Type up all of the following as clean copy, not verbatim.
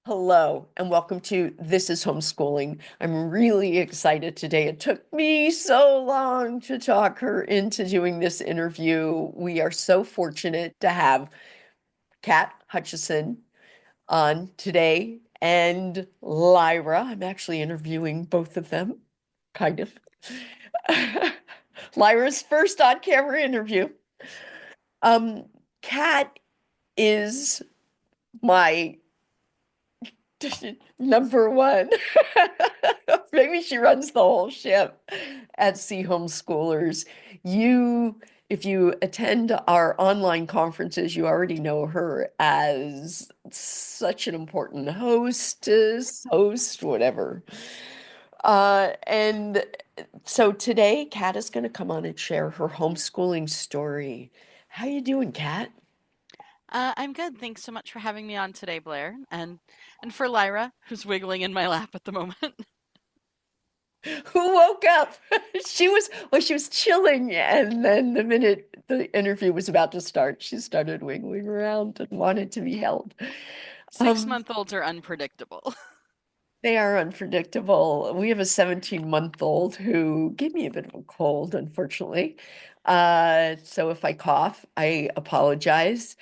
Hello, and welcome to This is Homeschooling. I'm really excited today. It took me so long to talk her into doing this interview. We are so fortunate to have Kat Hutcheson on today and Lyra. I'm actually interviewing both of them, kind of. Lyra's first on-camera interview. Um, Kat is my number one. Maybe she runs the whole ship at Sea Homeschoolers. If you attend our online conferences, you already know her as such an important hostess, host, whatever. And so today, Kat is going to come on and share her homeschooling story. How you doing, Kat? I'm good. Thanks so much for having me on today, Blair, and for Lyra, who's wiggling in my lap at the moment. Who woke up? She was chilling, and then the minute the interview was about to start, she started wiggling around and wanted to be held. Six Um, month olds are unpredictable. they are unpredictable. We have a 17-month-old who gave me a bit of a cold, unfortunately. So if I cough, I apologize.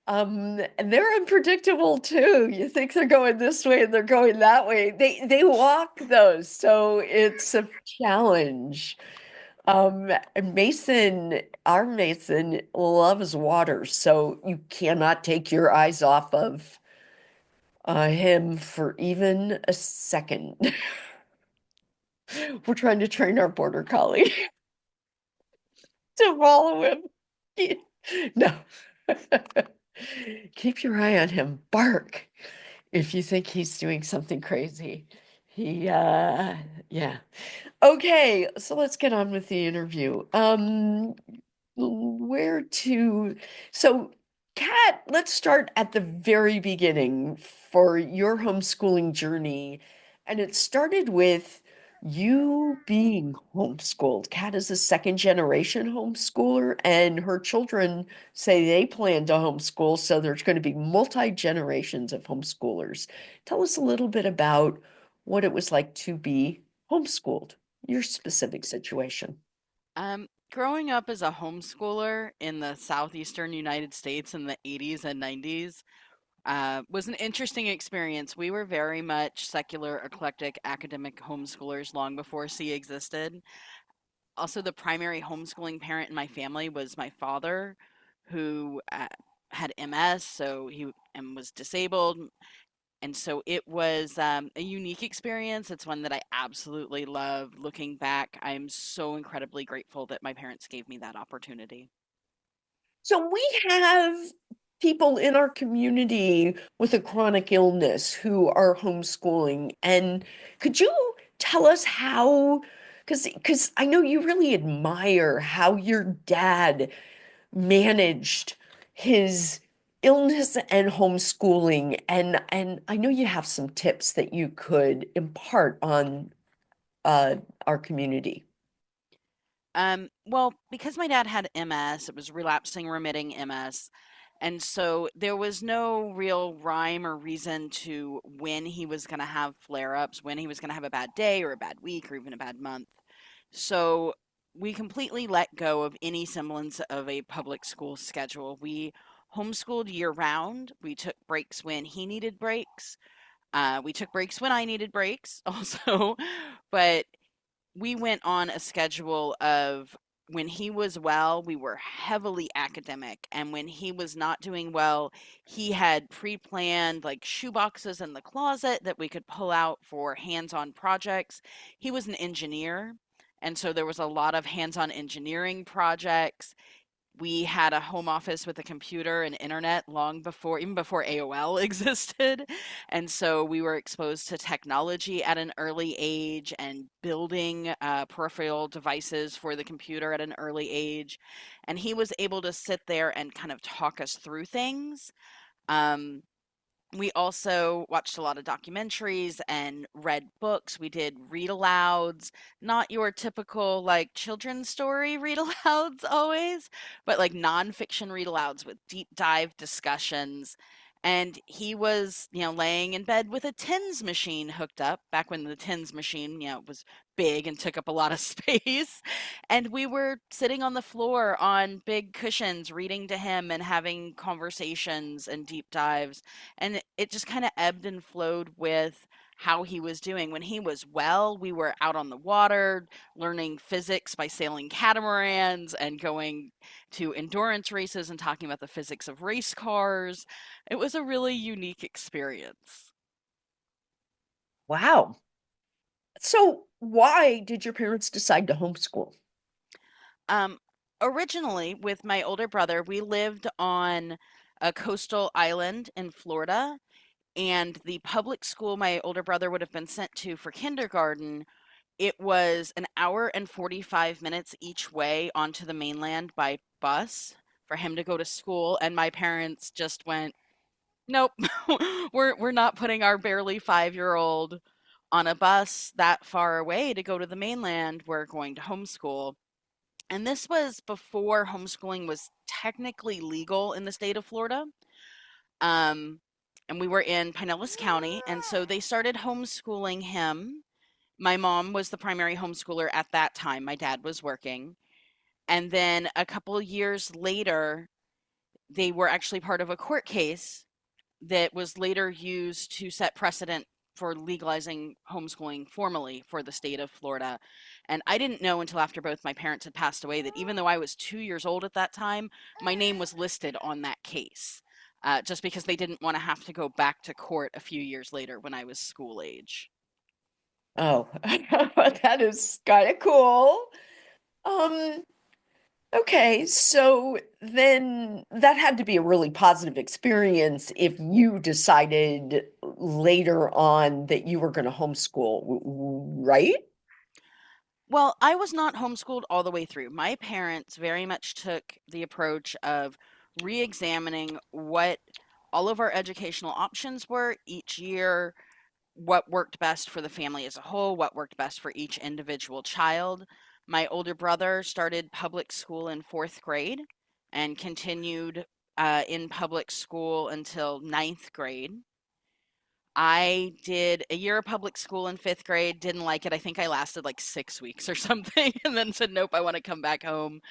And they're unpredictable too. You think they're going this way and they're going that way. They walk those, so it's a challenge. And our Mason loves water, so you cannot take your eyes off of him for even a second. We're trying to train our border collie to follow him. No. Keep your eye on him. Bark if you think he's doing something crazy. He, yeah. Okay, so let's get on with the interview. Where to? So, Kat, let's start at the very beginning for your homeschooling journey. And it started with you being homeschooled. Kat is a second generation homeschooler, and her children say they plan to homeschool. So there's going to be multi-generations of homeschoolers. Tell us a little bit about what it was like to be homeschooled, your specific situation. Growing up as a homeschooler in the southeastern United States in the 80s and 90s was an interesting experience. We were very much secular, eclectic, academic homeschoolers long before C existed. Also, the primary homeschooling parent in my family was my father, who had MS, so he and was disabled. And so it was a unique experience. It's one that I absolutely love. Looking back, I'm so incredibly grateful that my parents gave me that opportunity. So we have people in our community with a chronic illness who are homeschooling. And could you tell us how, because I know you really admire how your dad managed his illness and homeschooling. And I know you have some tips that you could impart on uh, our community. Well, because my dad had MS, it was relapsing, remitting MS. And so there was no real rhyme or reason to when he was going to have flare ups, when he was going to have a bad day or a bad week or even a bad month. So we completely let go of any semblance of a public school schedule. We homeschooled year round. We took breaks when he needed breaks. We took breaks when I needed breaks also. But we went on a schedule of when he was well, we were heavily academic. And when he was not doing well, he had pre planned like shoe boxes in the closet that we could pull out for hands on projects. He was an engineer. And so there was a lot of hands on engineering projects. We had a home office with a computer and internet long before, even before AOL existed. And so we were exposed to technology at an early age and building peripheral devices for the computer at an early age. And he was able to sit there and kind of talk us through things. Um, we also watched a lot of documentaries and read books. We did read alouds, not your typical like children's story read alouds always, but like nonfiction read alouds with deep dive discussions. And he was, laying in bed with a tins machine hooked up back when the tins machine, was big and took up a lot of space. And we were sitting on the floor on big cushions, reading to him and having conversations and deep dives. And it just kind of ebbed and flowed with how he was doing. When he was well, we were out on the water learning physics by sailing catamarans and going to endurance races and talking about the physics of race cars. It was a really unique experience. Wow. So why did your parents decide to homeschool? Um, Originally, with my older brother, we lived on a coastal island in Florida, and the public school my older brother would have been sent to for kindergarten, it was an hour and 45 minutes each way onto the mainland by bus for him to go to school, and my parents just went, "Nope, we're not putting our barely 5-year-old on a bus that far away to go to the mainland. We're going to homeschool." And this was before homeschooling was technically legal in the state of Florida. Um, and we were in Pinellas County, and so they started homeschooling him. My mom was the primary homeschooler at that time. My dad was working. And then a couple of years later, they were actually part of a court case that was later used to set precedent for legalizing homeschooling formally for the state of Florida. And I didn't know until after both my parents had passed away that even though I was 2 years old at that time, my name was listed on that case. Just because they didn't want to have to go back to court a few years later when I was school age. Oh, that is kind of cool. Um, okay, so then that had to be a really positive experience if you decided later on that you were going to homeschool, right? Well, I was not homeschooled all the way through. My parents very much took the approach of re examining what all of our educational options were each year, what worked best for the family as a whole, what worked best for each individual child. My older brother started public school in fourth grade and continued in public school until ninth grade. I did a year of public school in fifth grade, didn't like it. I think I lasted like 6 weeks or something, and then said, nope, I want to come back home.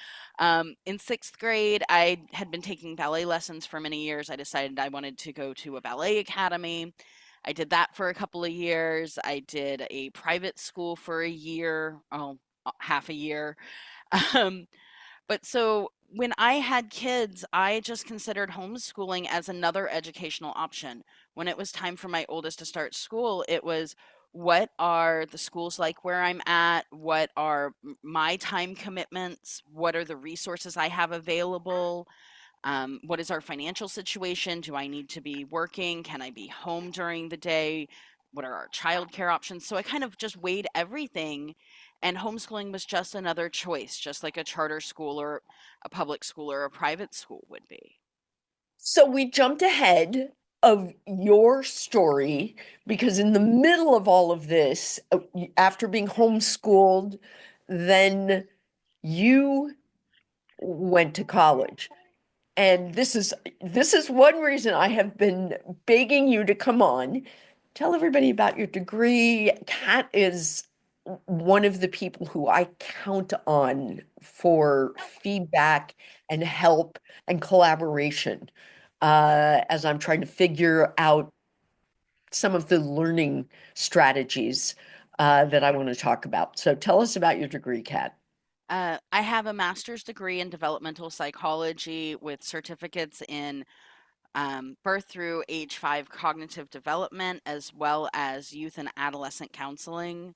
In sixth grade, I had been taking ballet lessons for many years. I decided I wanted to go to a ballet academy. I did that for a couple of years. I did a private school for a year, oh, half a year. Um, but so when I had kids, I just considered homeschooling as another educational option. When it was time for my oldest to start school, it was, what are the schools like where I'm at? What are my time commitments? What are the resources I have available? What is our financial situation? Do I need to be working? Can I be home during the day? What are our childcare options? So I kind of just weighed everything, and homeschooling was just another choice, just like a charter school or a public school or a private school would be. So we jumped ahead of your story because in the middle of all of this, after being homeschooled, then you went to college. And this is one reason I have been begging you to come on. Tell everybody about your degree. Kat is one of the people who I count on for feedback and help and collaboration as I'm trying to figure out some of the learning strategies that I want to talk about. So tell us about your degree, Kat. I have a master's degree in developmental psychology with certificates in birth through age 5 cognitive development, as well as youth and adolescent counseling.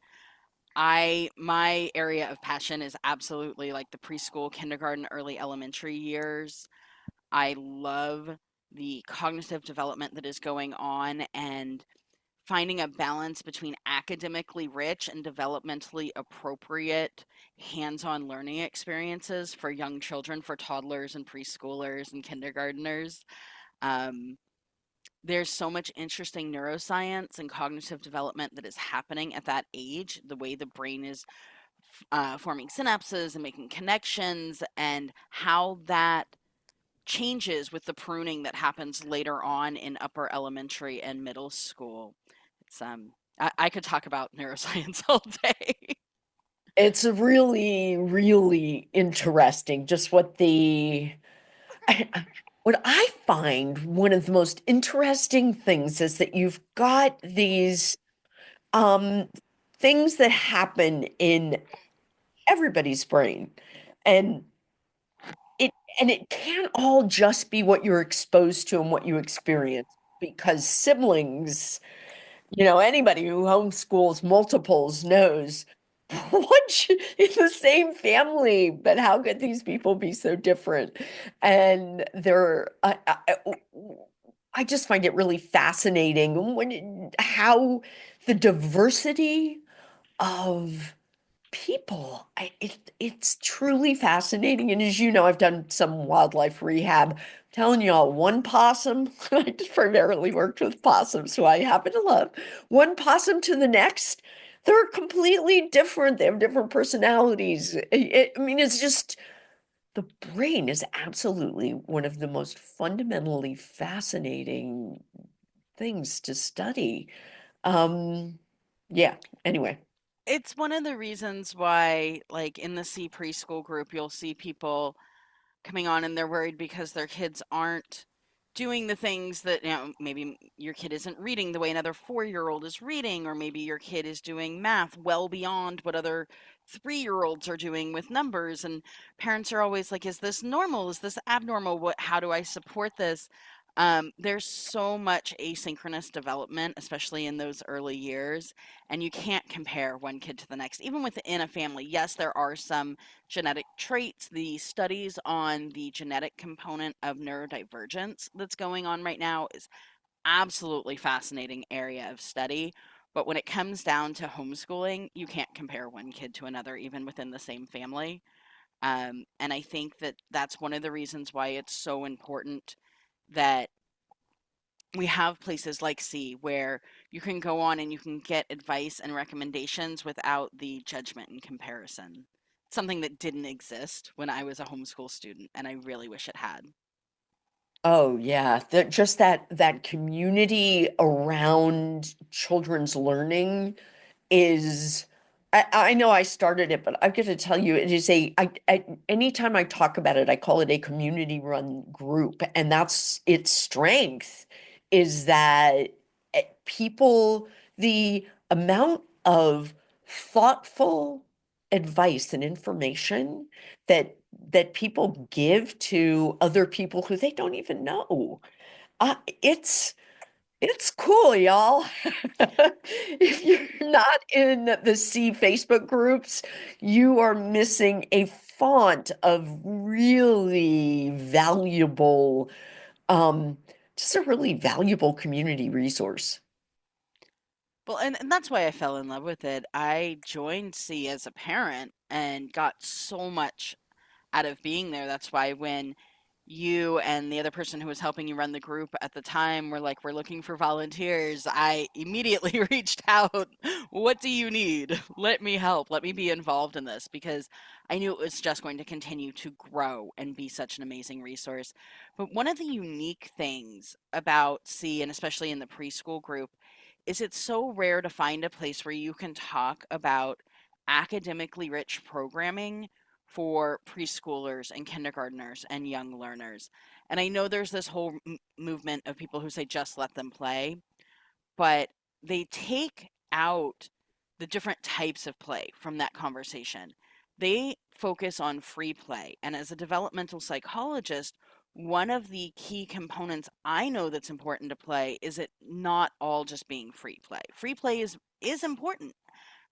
My area of passion is absolutely like the preschool, kindergarten, early elementary years. I love the cognitive development that is going on and finding a balance between academically rich and developmentally appropriate hands-on learning experiences for young children, for toddlers and preschoolers and kindergarteners. Um, there's so much interesting neuroscience and cognitive development that is happening at that age, the way the brain is forming synapses and making connections, and how that changes with the pruning that happens later on in upper elementary and middle school. It's I could talk about neuroscience all day. It's really, really interesting just what I find one of the most interesting things is that you've got these um things that happen in everybody's brain. And it and it can't all just be what you're exposed to and what you experience because siblings, anybody who homeschools multiples knows in the same family, but how could these people be so different? And I just find it really fascinating how the diversity of people. It's truly fascinating. And as you know, I've done some wildlife rehab. I'm telling y'all, one possum, I just primarily worked with possums, who I happen to love. One possum to the next, they're completely different. They have different personalities. I mean, it's just the brain is absolutely one of the most fundamentally fascinating things to study. Um, yeah, anyway. It's one of the reasons why, like in the C preschool group, you'll see people coming on and they're worried because their kids aren't doing the things that, maybe your kid isn't reading the way another 4-year-old is reading, or maybe your kid is doing math well beyond what other 3-year-olds are doing with numbers. And parents are always like, is this normal? Is this abnormal? How do I support this? There's so much asynchronous development, especially in those early years, and you can't compare one kid to the next, even within a family. Yes, there are some genetic traits. The studies on the genetic component of neurodivergence that's going on right now is absolutely fascinating area of study. But when it comes down to homeschooling, you can't compare one kid to another, even within the same family. And I think that that's one of the reasons why it's so important that we have places like C where you can go on and you can get advice and recommendations without the judgment and comparison. Something that didn't exist when I was a homeschool student, and I really wish it had. Oh yeah, just that community around children's learning is I know I started it, but I've got to tell you, it is anytime I talk about it, I call it a community run group. And that's its strength is that people, the amount of thoughtful advice and information that people give to other people who they don't even know. Uh, it's it's cool, y'all. If you're not in the C Facebook groups, you are missing a font of really valuable, um, just a really valuable community resource. Well, and that's why I fell in love with it. I joined C as a parent and got so much out of being there. That's why when you and the other person who was helping you run the group at the time were like, we're looking for volunteers, I immediately reached out. What do you need? Let me help. Let me be involved in this because I knew it was just going to continue to grow and be such an amazing resource. But one of the unique things about C, and especially in the preschool group, is it's so rare to find a place where you can talk about academically rich programming for preschoolers and kindergartners and young learners. And I know there's this whole movement of people who say just let them play, but they take out the different types of play from that conversation. They focus on free play. And as a developmental psychologist, one of the key components I know that's important to play is it not all just being free play. Free play is important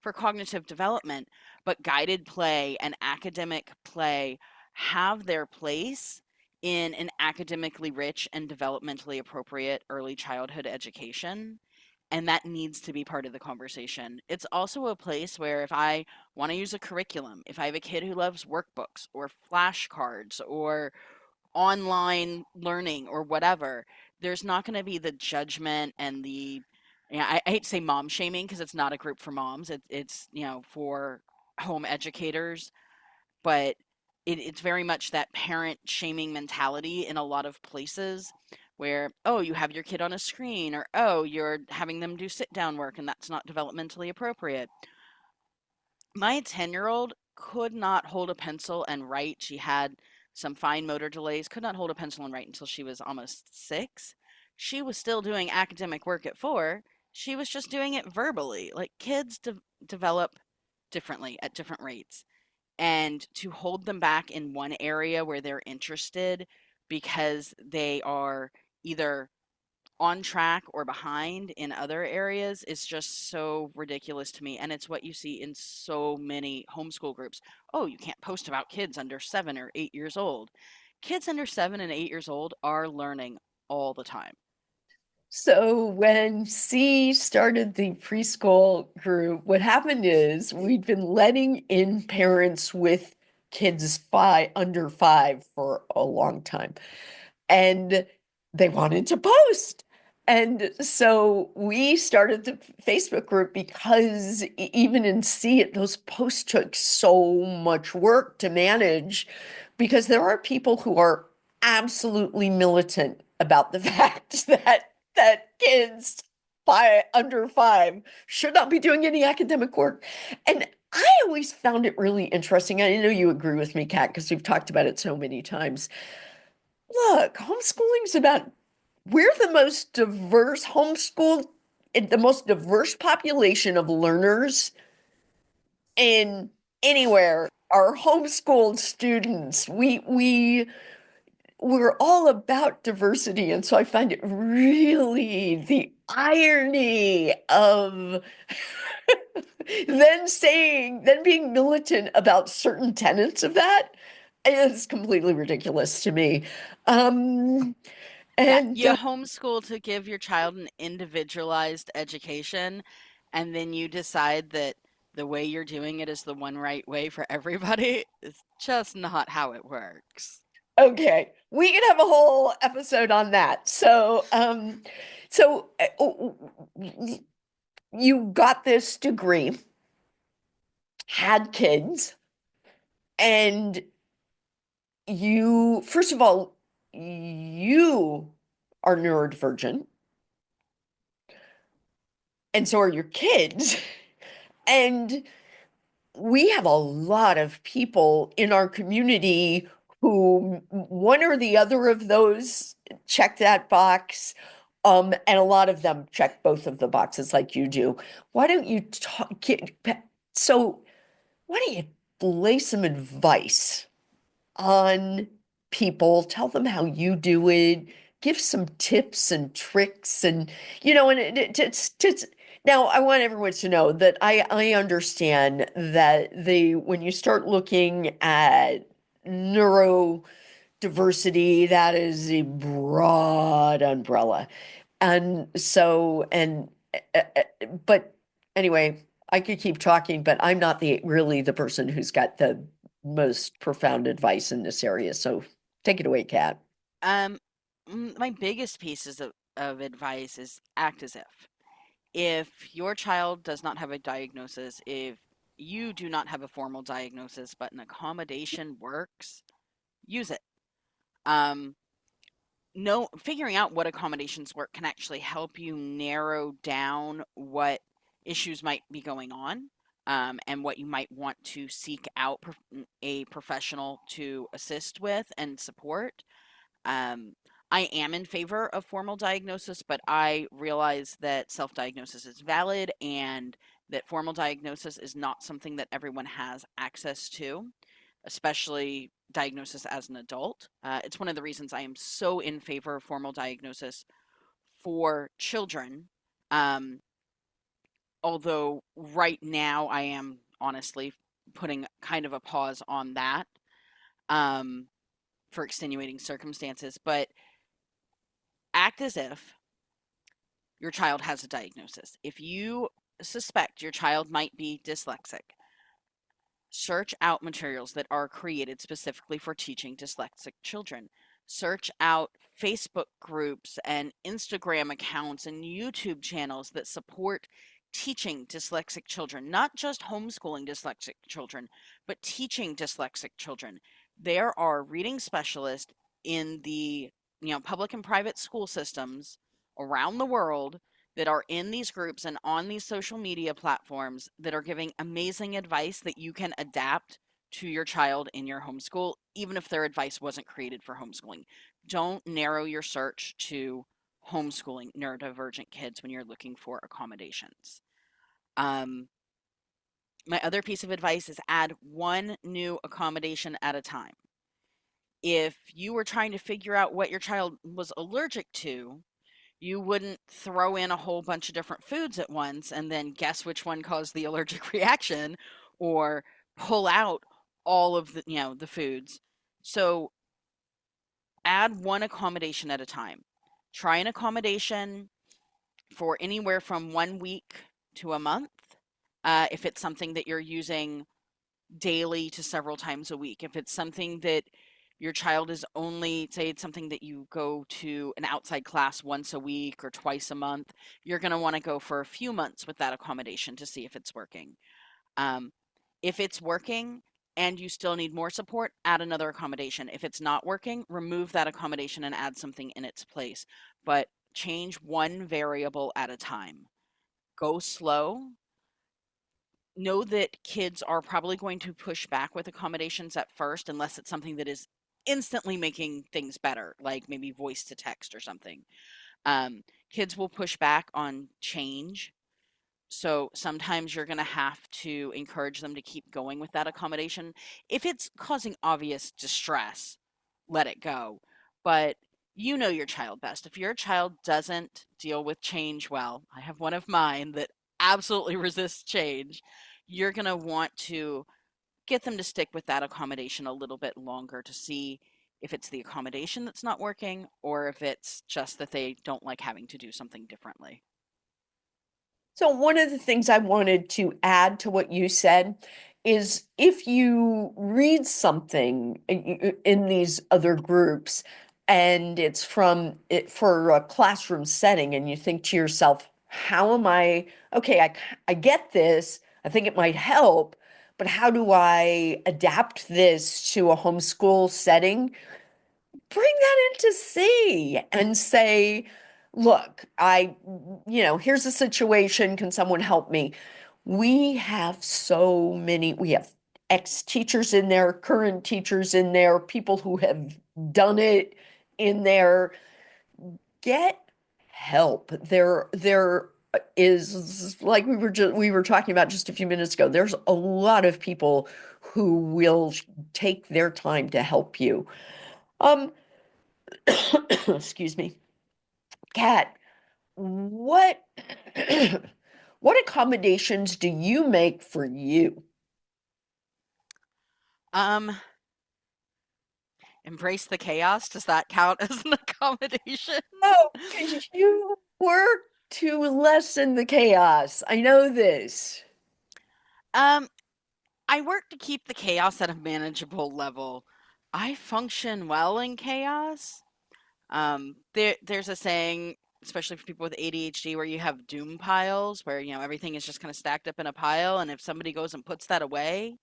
for cognitive development, but guided play and academic play have their place in an academically rich and developmentally appropriate early childhood education. And that needs to be part of the conversation. It's also a place where if I want to use a curriculum, if I have a kid who loves workbooks or flashcards or online learning or whatever, there's not going to be the judgment and the, I hate to say mom shaming because it's not a group for moms. It's for home educators, but it's very much that parent shaming mentality in a lot of places where, oh, you have your kid on a screen, or oh, you're having them do sit down work and that's not developmentally appropriate. My 10-year-old could not hold a pencil and write. She had some fine motor delays, could not hold a pencil and write until she was almost 6. She was still doing academic work at 4. She was just doing it verbally. Like kids develop differently at different rates. And to hold them back in one area where they're interested because they are either on track or behind in other areas is just so ridiculous to me. And it's what you see in so many homeschool groups. Oh, you can't post about kids under 7 or 8 years old. Kids under 7 and 8 years old are learning all the time. So when C started the preschool group, what happened is we'd been letting in parents with kids under 5 for a long time, and they wanted to post. And so we started the Facebook group because even in C, those posts took so much work to manage because there are people who are absolutely militant about the fact that kids under 5 should not be doing any academic work. And I always found it really interesting. I know you agree with me, Kat, because we've talked about it so many times. Look, homeschooling's about we're the most diverse homeschool, the most diverse population of learners in anywhere are homeschooled students. We're all about diversity, and so I find it really the irony of then being militant about certain tenets of that is completely ridiculous to me. Um, Yeah, and you homeschool to give your child an individualized education, and then you decide that the way you're doing it is the one right way for everybody. It's just not how it works. Okay, we can have a whole episode on that. So you got this degree, had kids, and first of all, you are neurodivergent, and so are your kids. And we have a lot of people in our community who one or the other of those check that box. And a lot of them check both of the boxes like you do. Why don't you talk? So, why don't you lay some advice on people, tell them how you do it, give some tips and tricks and and it's now I want everyone to know that I understand that when you start looking at neurodiversity, that is a broad umbrella. And so but anyway, I could keep talking, but I'm not the person who's got the most profound advice in this area. So take it away, Kat. Um, my biggest pieces of advice is act as if. If your child does not have a diagnosis, if you do not have a formal diagnosis, but an accommodation works, use it. Um, no, figuring out what accommodations work can actually help you narrow down what issues might be going on, and what you might want to seek out a professional to assist with and support. Um, I am in favor of formal diagnosis, but I realize that self diagnosis is valid and that formal diagnosis is not something that everyone has access to, especially diagnosis as an adult. It's one of the reasons I am so in favor of formal diagnosis for children. Um, Although, right now, I am honestly putting kind of a pause on that, um, for extenuating circumstances, but act as if your child has a diagnosis. If you suspect your child might be dyslexic, search out materials that are created specifically for teaching dyslexic children. Search out Facebook groups and Instagram accounts and YouTube channels that support teaching dyslexic children, not just homeschooling dyslexic children, but teaching dyslexic children. There are reading specialists in the, public and private school systems around the world that are in these groups and on these social media platforms that are giving amazing advice that you can adapt to your child in your homeschool, even if their advice wasn't created for homeschooling. Don't narrow your search to homeschooling neurodivergent kids when you're looking for accommodations. Um, my other piece of advice is add one new accommodation at a time. If you were trying to figure out what your child was allergic to, you wouldn't throw in a whole bunch of different foods at once and then guess which one caused the allergic reaction, or pull out all of the foods. So add one accommodation at a time. Try an accommodation for anywhere from 1 week to a month. If it's something that you're using daily to several times a week. If it's something that your child is only, say it's something that you go to an outside class once a week or twice a month, you're going to want to go for a few months with that accommodation to see if it's working. Um, if it's working and you still need more support, add another accommodation. If it's not working, remove that accommodation and add something in its place. But change one variable at a time. Go slow. Know that kids are probably going to push back with accommodations at first, unless it's something that is instantly making things better, like maybe voice to text or something. Kids will push back on change. So sometimes you're going to have to encourage them to keep going with that accommodation. If it's causing obvious distress, let it go. But you know your child best. If your child doesn't deal with change well, I have one of mine that absolutely resists change, you're going to want to get them to stick with that accommodation a little bit longer to see if it's the accommodation that's not working or if it's just that they don't like having to do something differently. So one of the things I wanted to add to what you said is if you read something in these other groups and it's from it for a classroom setting and you think to yourself, how am I, okay, I get this, I think it might help, but how do I adapt this to a homeschool setting? Bring that into C and say, look, here's a situation. Can someone help me? We have we have ex-teachers in there, current teachers in there, people who have done it in there. Get help. There is, like we were talking about just a few minutes ago, there's a lot of people who will take their time to help you. Um, excuse me. Kat, what what accommodations do you make for you? Um, Embrace the chaos. Does that count as an accommodation? Oh, because you work to lessen the chaos. I know this. Um, I work to keep the chaos at a manageable level. I function well in chaos. There's a saying, especially for people with ADHD, where you have doom piles, where everything is just kind of stacked up in a pile, and if somebody goes and puts that away,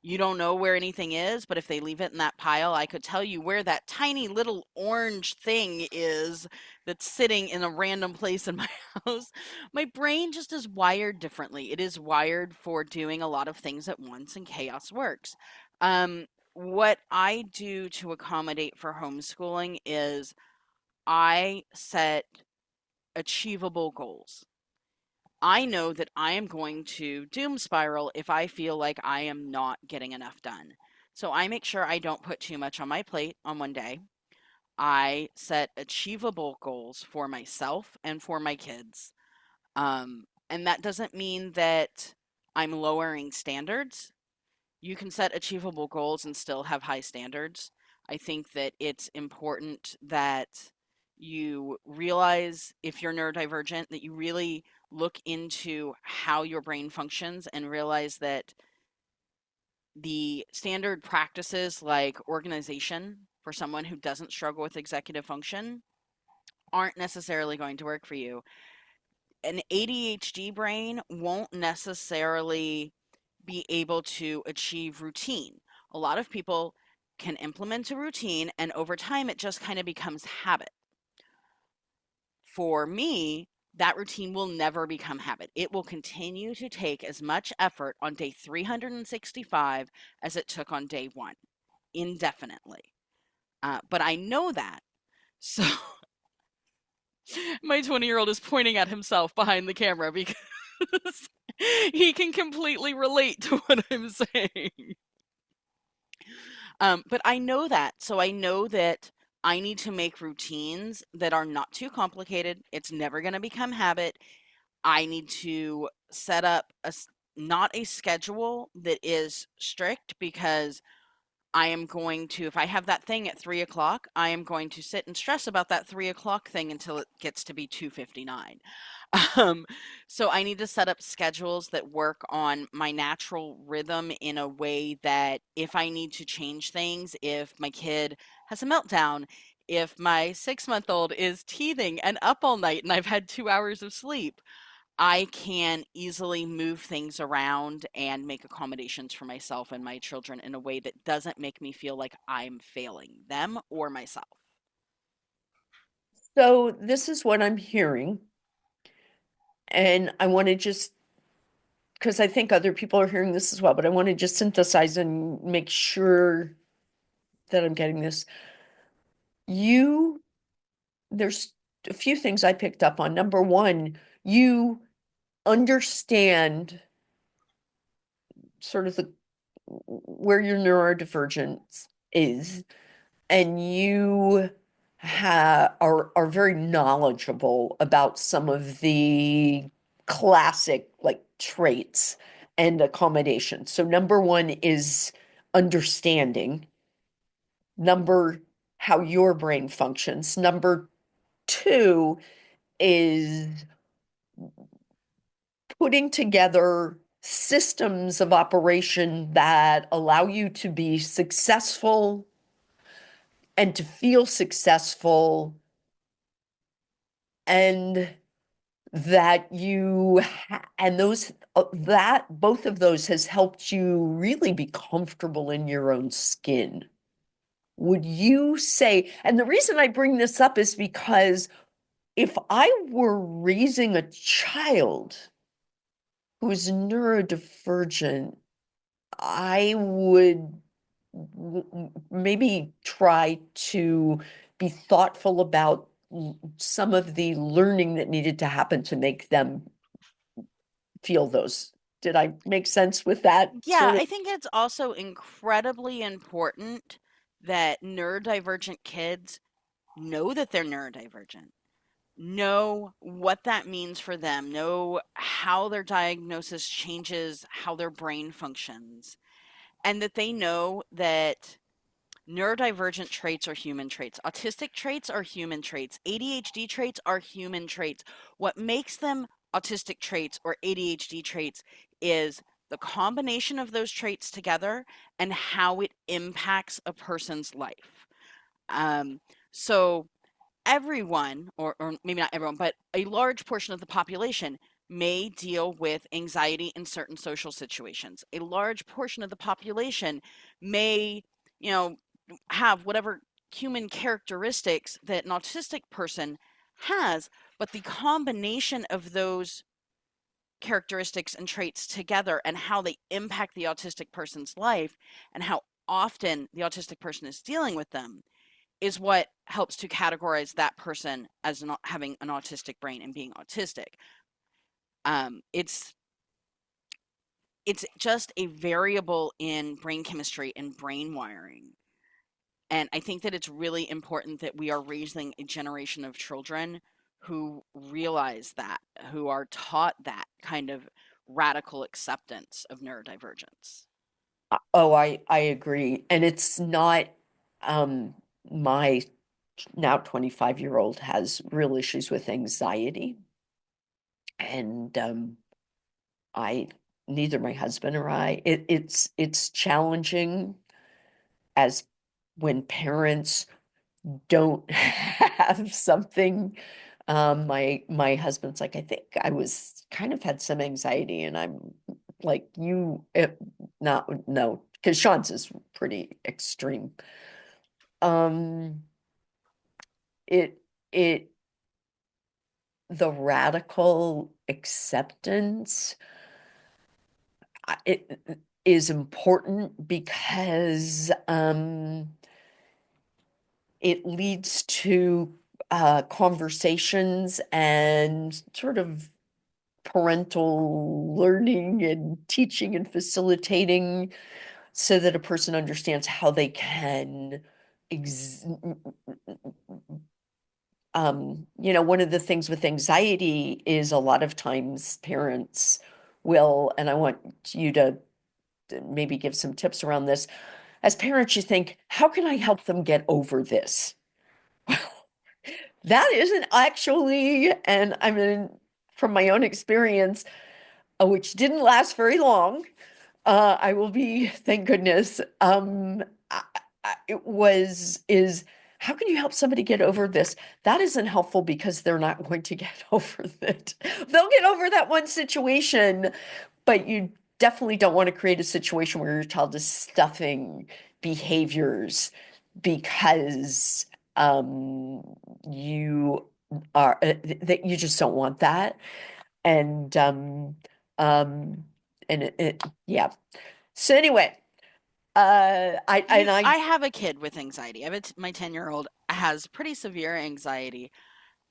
you don't know where anything is, but if they leave it in that pile, I could tell you where that tiny little orange thing is that's sitting in a random place in my house. My brain just is wired differently. It is wired for doing a lot of things at once, and chaos works. What I do to accommodate for homeschooling is I set achievable goals. I know that I am going to doom spiral if I feel like I am not getting enough done. So I make sure I don't put too much on my plate on one day. I set achievable goals for myself and for my kids. And that doesn't mean that I'm lowering standards. You can set achievable goals and still have high standards. I think that it's important that you realize if you're neurodivergent, that you really look into how your brain functions and realize that the standard practices like organization for someone who doesn't struggle with executive function aren't necessarily going to work for you. An ADHD brain won't necessarily be able to achieve routine. A lot of people can implement a routine, and over time, it just kind of becomes habit. For me, that routine will never become habit. It will continue to take as much effort on day 365 as it took on day one, indefinitely. But I know that. So my 20-year-old is pointing at himself behind the camera because he can completely relate to what I'm saying. But I know that. So I know that I need to make routines that are not too complicated. It's never going to become habit. I need to set up not a schedule that is strict, because I am going to, if I have that thing at 3 o'clock, I am going to sit and stress about that 3 o'clock thing until it gets to be 2:59. Um, so I need to set up schedules that work on my natural rhythm in a way that if I need to change things, if my kid has a meltdown, if my 6 month old is teething and up all night and I've had 2 hours of sleep, I can easily move things around and make accommodations for myself and my children in a way that doesn't make me feel like I'm failing them or myself. So this is what I'm hearing. And I want to just, because I think other people are hearing this as well, but I want to just synthesize and make sure that I'm getting this. You, there's a few things I picked up on. Number one, you understand sort of the where your neurodivergence is, and you are very knowledgeable about some of the classic like traits and accommodations. So number one is understanding. Number how your brain functions. Number two is putting together systems of operation that allow you to be successful and to feel successful, and that and those that both of those has helped you really be comfortable in your own skin. Would you say, and the reason I bring this up is because if I were raising a child who's neurodivergent, I would maybe try to be thoughtful about some of the learning that needed to happen to make them feel those. Did I make sense with that Yeah, sort of? I think it's also incredibly important that neurodivergent kids know that they're neurodivergent, know what that means for them, know how their diagnosis changes how their brain functions, and that they know that neurodivergent traits are human traits. Autistic traits are human traits. ADHD traits are human traits. What makes them autistic traits or ADHD traits is the combination of those traits together and how it impacts a person's life. Um, so everyone, or maybe not everyone, but a large portion of the population may deal with anxiety in certain social situations. A large portion of the population may, you know, have whatever human characteristics that an autistic person has, but the combination of those characteristics and traits together and how they impact the autistic person's life and how often the autistic person is dealing with them is what helps to categorize that person as not having an autistic brain and being autistic. Um, it's it's just a variable in brain chemistry and brain wiring. And I think that it's really important that we are raising a generation of children who realize that, who are taught that kind of radical acceptance of neurodivergence. Oh, I agree. And it's not um my now 25-year-old has real issues with anxiety. And I neither my husband or I, it's challenging as when parents don't have something. My husband's like, I think I was kind of had some anxiety, and I'm like, you not no, because Sean's is pretty extreme. Um, it it the radical acceptance it is important because it leads to conversations and sort of parental learning and teaching and facilitating so that a person understands how they can ex one of the things with anxiety is a lot of times parents will, and I want you to maybe give some tips around this. As parents, you think, how can I help them get over this? That isn't actually, and I mean, from my own experience, which didn't last very long, I will be, thank goodness. I, it was, is how can you help somebody get over this? That isn't helpful because they're not going to get over it. They'll get over that one situation, but you definitely don't want to create a situation where your child is stuffing behaviors because um, you that you just don't want that. And um, yeah. So anyway, I have a kid with anxiety. My 10-year-old has pretty severe anxiety,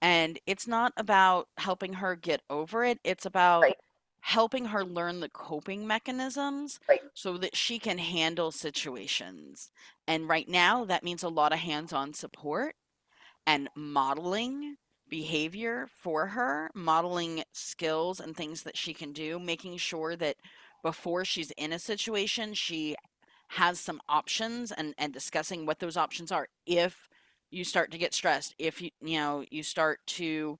and it's not about helping her get over it. It's about right, helping her learn the coping mechanisms right. so that she can handle situations. And right now, that means a lot of hands-on support and modeling behavior for her, modeling skills and things that she can do, making sure that before she's in a situation, she has some options and discussing what those options are. If you start to get stressed, if you start to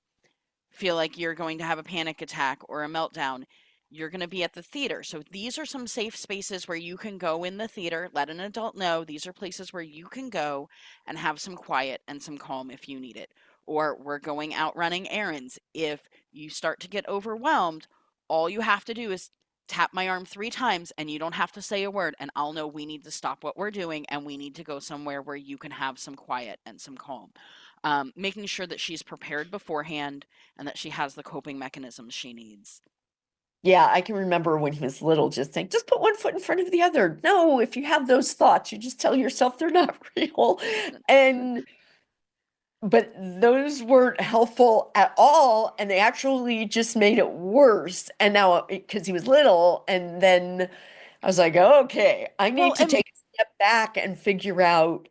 feel like you're going to have a panic attack or a meltdown, you're going to be at the theater. So these are some safe spaces where you can go in the theater, let an adult know these are places where you can go and have some quiet and some calm if you need it. Or we're going out running errands. If you start to get overwhelmed, all you have to do is tap my arm 3 times and you don't have to say a word, and I'll know we need to stop what we're doing and we need to go somewhere where you can have some quiet and some calm. Making sure that she's prepared beforehand and that she has the coping mechanisms she needs. Yeah, I can remember when he was little, just think, just put one foot in front of the other. No, if you have those thoughts, you just tell yourself they're not real. And but those weren't helpful at all, and they actually just made it worse. And now, because he was little, and then I was like, okay, I Well, need to and take a step back and figure out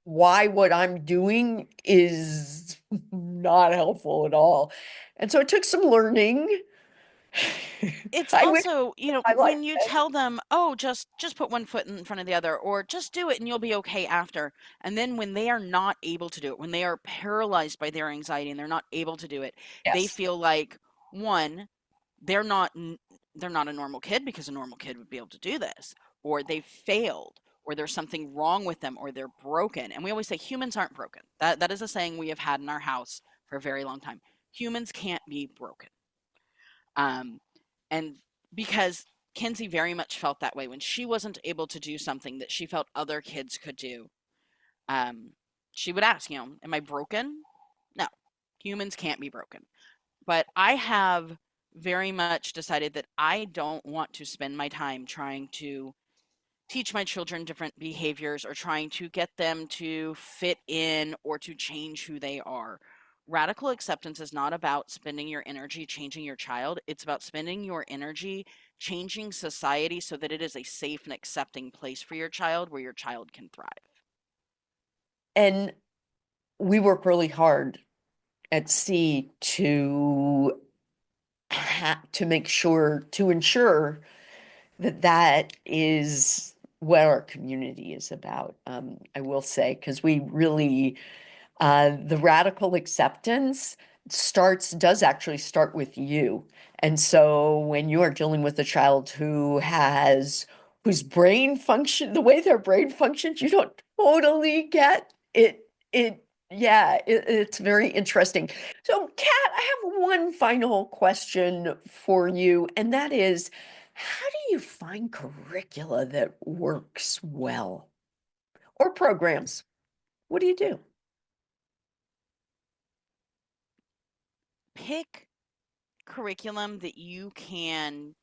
why what I'm doing is not helpful at all. And so it took some learning. it's I wish also, I liked when you it. tell them, "Oh, just put one foot in front of the other," or "Just do it and you'll be okay after." And then when they are not able to do it, when they are paralyzed by their anxiety and they're not able to do it, they Yes. feel like, one, they're not they're not a normal kid because a normal kid would be able to do this, or they failed, or there's something wrong with them, or they're broken. And we always say humans aren't broken. That is a saying we have had in our house for a very long time. Humans can't be broken. Um, and because Kinsey very much felt that way when she wasn't able to do something that she felt other kids could do. Um, she would ask, am I broken? No, humans can't be broken. But I have very much decided that I don't want to spend my time trying to teach my children different behaviors or trying to get them to fit in or to change who they are. Radical acceptance is not about spending your energy changing your child. It's about spending your energy changing society so that it is a safe and accepting place for your child where your child can thrive. And we work really hard at sea to make sure to ensure that that is what our community is about. I will say, because we really the radical acceptance does actually start with you. And so when you are dealing with a child whose brain function, the way their brain functions, you don't totally get yeah, it's very interesting. So, Kat, I have one final question for you, and that is, how do you find curricula that works well? Or programs? What do you do? Pick curriculum that you can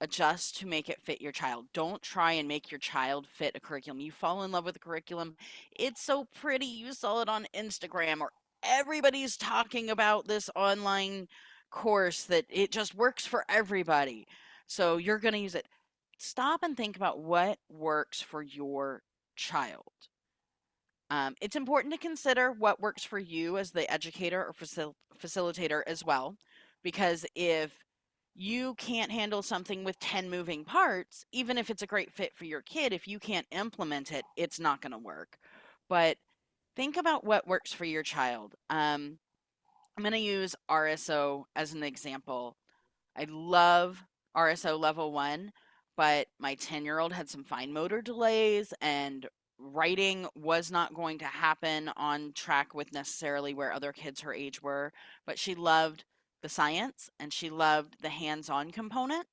adjust to make it fit your child. Don't try and make your child fit a curriculum. You fall in love with a curriculum. It's so pretty. You saw it on Instagram, or everybody's talking about this online course that it just works for everybody. So you're going to use it. Stop and think about what works for your child. It's important to consider what works for you as the educator or facilitator as well, because if you can't handle something with 10 moving parts, even if it's a great fit for your kid, if you can't implement it, it's not going to work. But think about what works for your child. I'm going to use RSO as an example. I love RSO level 1, but my 10-year-old had some fine motor delays, and writing was not going to happen on track with necessarily where other kids her age were, but she loved the science and she loved the hands-on component.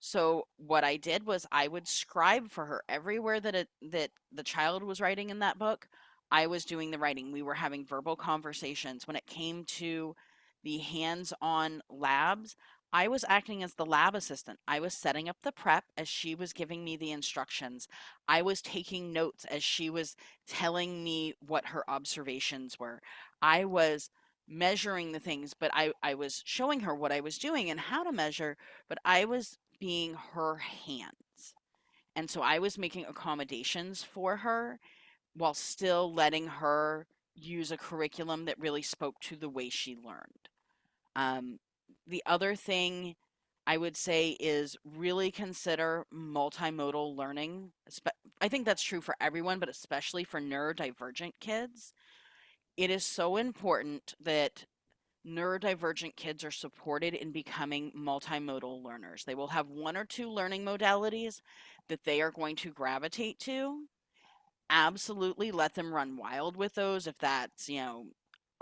So what I did was I would scribe for her everywhere that the child was writing in that book. I was doing the writing. We were having verbal conversations. When it came to the hands-on labs, I was acting as the lab assistant. I was setting up the prep as she was giving me the instructions. I was taking notes as she was telling me what her observations were. I was measuring the things, but I was showing her what I was doing and how to measure, but I was being her hands. And so I was making accommodations for her while still letting her use a curriculum that really spoke to the way she learned. Um, the other thing I would say is really consider multimodal learning. I think that's true for everyone, but especially for neurodivergent kids. It is so important that neurodivergent kids are supported in becoming multimodal learners. They will have one or two learning modalities that they are going to gravitate to. Absolutely let them run wild with those if that's,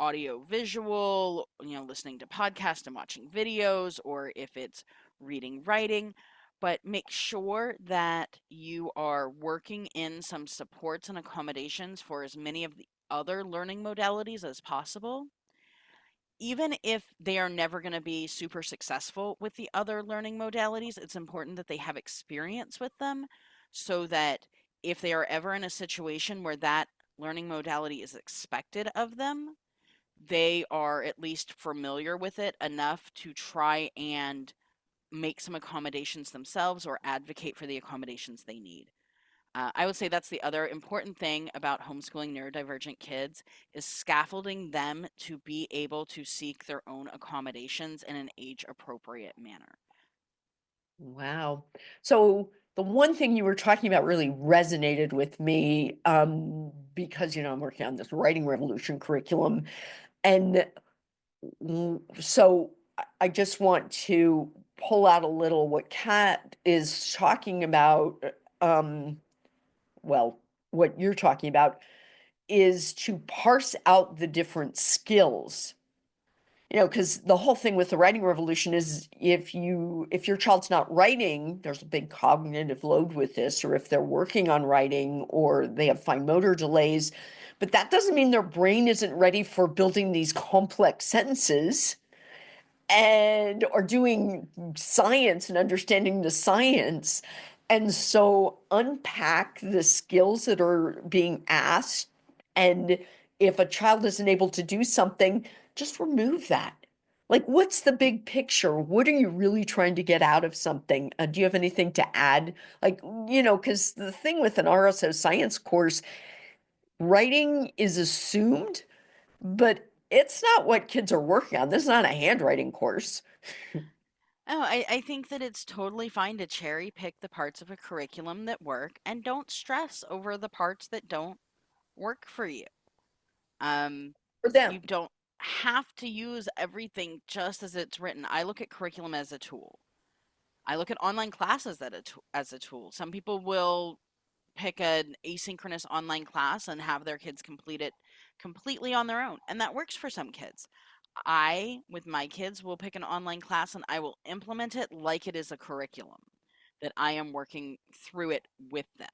audio visual, listening to podcasts and watching videos, or if it's reading, writing. But make sure that you are working in some supports and accommodations for as many of the other learning modalities as possible, even if they are never going to be super successful with the other learning modalities. It's important that they have experience with them so that if they are ever in a situation where that learning modality is expected of them, they are at least familiar with it enough to try and make some accommodations themselves or advocate for the accommodations they need. I would say that's the other important thing about homeschooling neurodivergent kids is scaffolding them to be able to seek their own accommodations in an age appropriate manner. Wow. So the one thing you were talking about really resonated with me, because I'm working on this writing revolution curriculum. And so I just want to pull out a little what Kat is talking about. Well, what you're talking about is to parse out the different skills. Because the whole thing with the writing revolution is if your child's not writing, there's a big cognitive load with this, or if they're working on writing or they have fine motor delays, but that doesn't mean their brain isn't ready for building these complex sentences and or doing science and understanding the science. And so unpack the skills that are being asked. And if a child isn't able to do something, just remove that. Like, what's the big picture? What are you really trying to get out of something? Do you have anything to add? Like, because the thing with an RSO science course, writing is assumed, but it's not what kids are working on. This is not a handwriting course. Oh, I think that it's totally fine to cherry pick the parts of a curriculum that work and don't stress over the parts that don't work for you. Um, For them. you don't have to use everything just as it's written. I look at curriculum as a tool. I look at online classes as a tool. Some people will pick an asynchronous online class and have their kids complete it completely on their own, and that works for some kids. I, with my kids, will pick an online class and I will implement it like it is a curriculum. that I am working through it with them.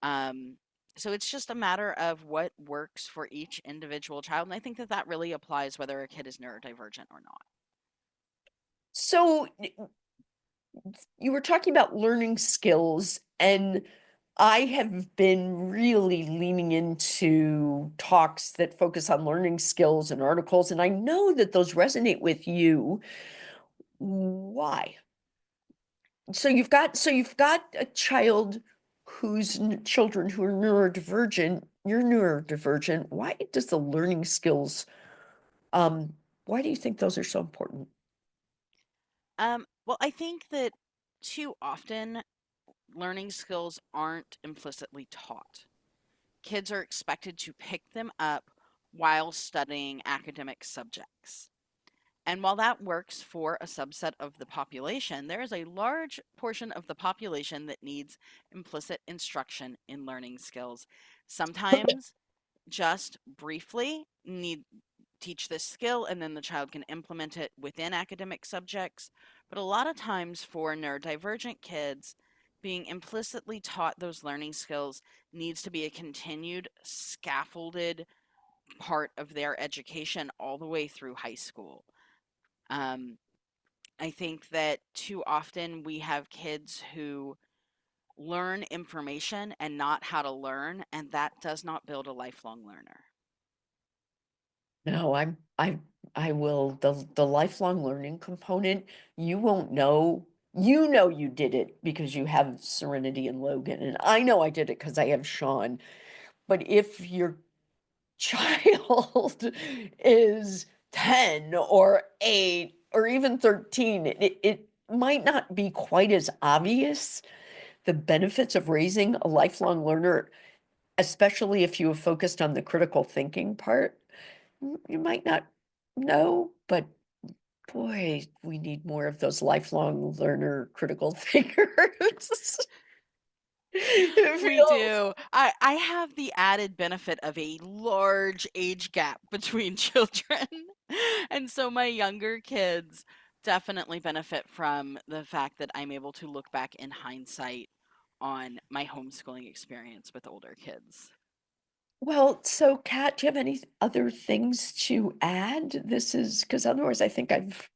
Um, so it's just a matter of what works for each individual child. And I think that that really applies whether a kid is neurodivergent or not. So you were talking about learning skills, and I have been really leaning into talks that focus on learning skills and articles, and I know that those resonate with you. Why? So you've got a child who's children who are neurodivergent. You're neurodivergent. Why does the learning skills, why do you think those are so important? Well, I think that too often learning skills aren't implicitly taught. Kids are expected to pick them up while studying academic subjects. And while that works for a subset of the population, there is a large portion of the population that needs implicit instruction in learning skills. Sometimes just briefly need teach this skill and then the child can implement it within academic subjects. But a lot of times for neurodivergent kids, being implicitly taught those learning skills needs to be a continued scaffolded part of their education all the way through high school. Um, I think that too often we have kids who learn information and not how to learn, and that does not build a lifelong learner. No, I will, the lifelong learning component, you won't know. You know you did it because you have Serenity and Logan, and I know I did it because I have Sean. But if your child is 10 or 8 or even 13, it might not be quite as obvious the benefits of raising a lifelong learner, especially if you have focused on the critical thinking part. You might not know, but boy, we need more of those lifelong learner critical thinkers. It We feels, do. I have the added benefit of a large age gap between children. And so my younger kids definitely benefit from the fact that I'm able to look back in hindsight on my homeschooling experience with older kids. well, so Kat, do you have any other things to add? This is because otherwise I think I've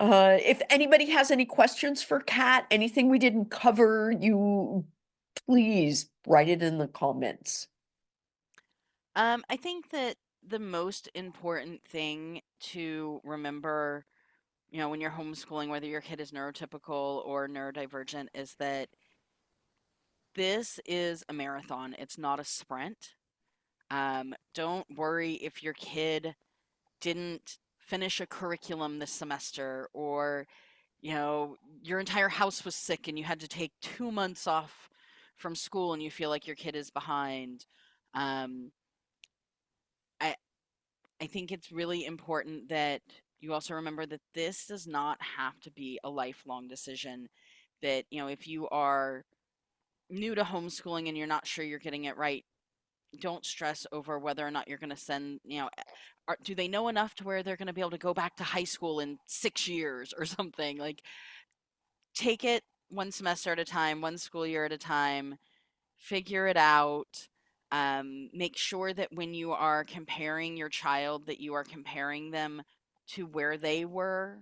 if anybody has any questions for Kat, anything we didn't cover, you please write it in the comments. I think that the most important thing to remember, when you're homeschooling, whether your kid is neurotypical or neurodivergent, is that this is a marathon. It's not a sprint. Don't worry if your kid didn't finish a curriculum this semester, or your entire house was sick and you had to take 2 months off from school and you feel like your kid is behind. Um, I I think it's really important that you also remember that this does not have to be a lifelong decision. That, if you are new to homeschooling and you're not sure you're getting it right, don't stress over whether or not you're going to send, do they know enough to where they're going to be able to go back to high school in 6 years or something? Like, take it one semester at a time, one school year at a time, figure it out. Make sure that when you are comparing your child, that you are comparing them to where they were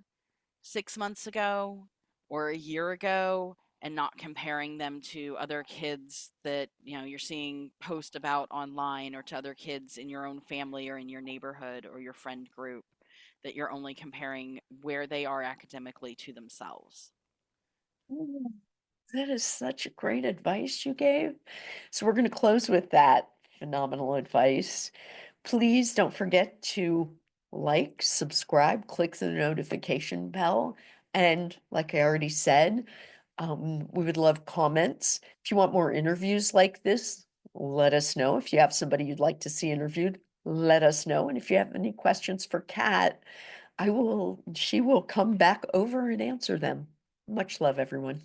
6 months ago or a year ago, and not comparing them to other kids that you're seeing post about online, or to other kids in your own family or in your neighborhood or your friend group, that you're only comparing where they are academically to themselves. Mm, that is such great advice you gave. So we're going to close with that phenomenal advice. Please don't forget to like, subscribe, click the notification bell. And like I already said, we would love comments. If you want more interviews like this, let us know. If you have somebody you'd like to see interviewed, let us know. And if you have any questions for Kat, she will come back over and answer them. Much love, everyone.